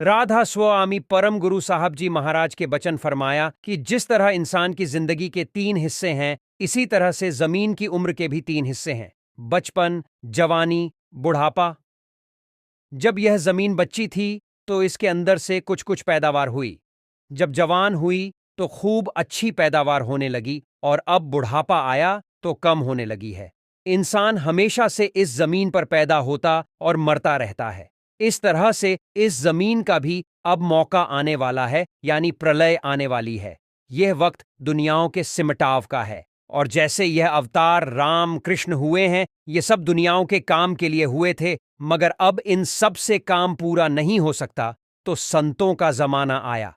राधा स्वामी परम गुरु साहब जी महाराज के बचन फरमाया कि जिस तरह इंसान की जिंदगी के 3 हिस्से हैं, इसी तरह से जमीन की उम्र के भी 3 हिस्से हैं: बचपन, जवानी, बुढ़ापा। जब यह जमीन बच्ची थी तो इसके अंदर से कुछ कुछ पैदावार हुई। जब जवान हुई तो खूब अच्छी पैदावार होने लगी, और अब बुढ़ापा आया तो कम होने लगी है। इंसान हमेशा से इस जमीन पर पैदा होता और मरता रहता है। इस तरह से इस जमीन का भी अब मौका आने वाला है, यानी प्रलय आने वाली है। यह वक्त दुनियाओं के सिमटाव का है, और जैसे यह अवतार राम कृष्ण हुए हैं, ये सब दुनियाओं के काम के लिए हुए थे, मगर अब इन सब से काम पूरा नहीं हो सकता, तो संतों का जमाना आया।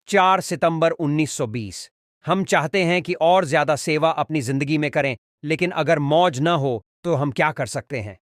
4 सितंबर 1920। हम चाहते हैं कि और ज्यादा सेवा अपनी जिंदगी में करें, लेकिन अगर मौज न हो तो हम क्या कर सकते हैं।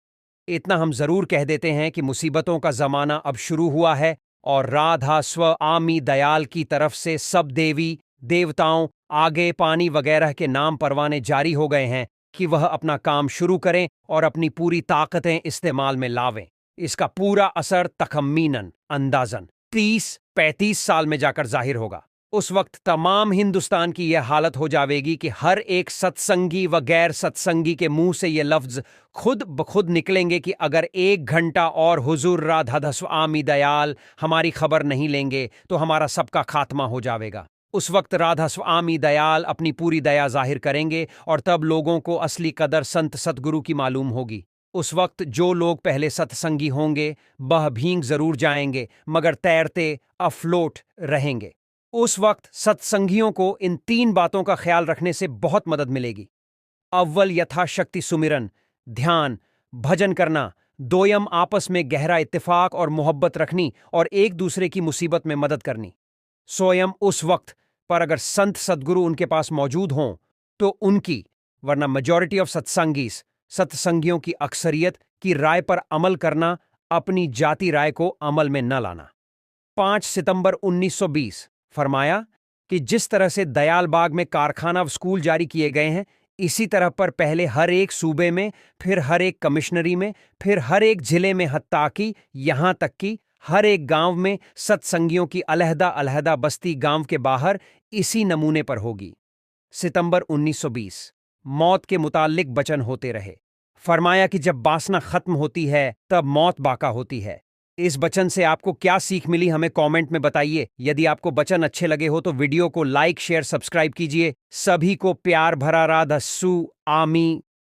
इतना हम जरूर कह देते हैं कि मुसीबतों का जमाना अब शुरू हुआ है, और राधा स्वामी दयाल की तरफ से सब देवी देवताओं आगे पानी वगैरह के नाम परवाने जारी हो गए हैं कि वह अपना काम शुरू करें और अपनी पूरी ताकतें इस्तेमाल में लावें। इसका पूरा असर तखमीनन अंदाजन 30-35 साल में जाकर जाहिर होगा। उस वक्त तमाम हिंदुस्तान की यह हालत हो जाएगी कि हर एक सत्संगी व गैर सत्संगी के मुंह से ये लफ्ज खुद ब खुद निकलेंगे कि अगर 1 घंटा और हुजूर राधा स्वामी दयाल हमारी खबर नहीं लेंगे तो हमारा सबका खात्मा हो जाएगा। उस वक्त राधा स्वामी दयाल अपनी पूरी दया जाहिर करेंगे, और तब लोगों को असली कदर संत सतगुरु की मालूम होगी। उस वक्त जो लोग पहले सत्संगी होंगे वह भींग जरूर जाएंगे, मगर तैरते अफ्लोट रहेंगे। उस वक्त सत्संगियों को इन 3 बातों का ख्याल रखने से बहुत मदद मिलेगी। अव्वल यथाशक्ति सुमिरन, ध्यान, भजन करना। दोयम आपस में गहरा इत्तेफाक और मोहब्बत रखनी, और एक दूसरे की मुसीबत में मदद करनी। स्वयं उस वक्त पर अगर संत सदगुरु उनके पास मौजूद हों तो उनकी, वरना मेजॉरिटी ऑफ सत्संगीस सत्संगियों की अक्सरियत की राय पर अमल करना, अपनी जाति राय को अमल में न लाना। 5 सितंबर 1920 फरमाया कि जिस तरह से दयालबाग में कारखाना व स्कूल जारी किए गए हैं, इसी तरह पर पहले हर एक सूबे में, फिर हर एक कमिश्नरी में, फिर हर एक जिले में, हत्ता कि यहां तक कि हर एक गांव में सत्संगियों की अलहदा अलहदा बस्ती गांव के बाहर इसी नमूने पर होगी। सितंबर 1920। मौत के मुताल्लिक बचन होते रहे। फरमाया कि जब बासना खत्म होती है तब मौत बाका होती है। इस बचन से आपको क्या सीख मिली हमें कमेंट में बताइए। यदि आपको बचन अच्छे लगे हो तो वीडियो को लाइक शेयर सब्सक्राइब कीजिए। सभी को प्यार भरा राधा स्वामी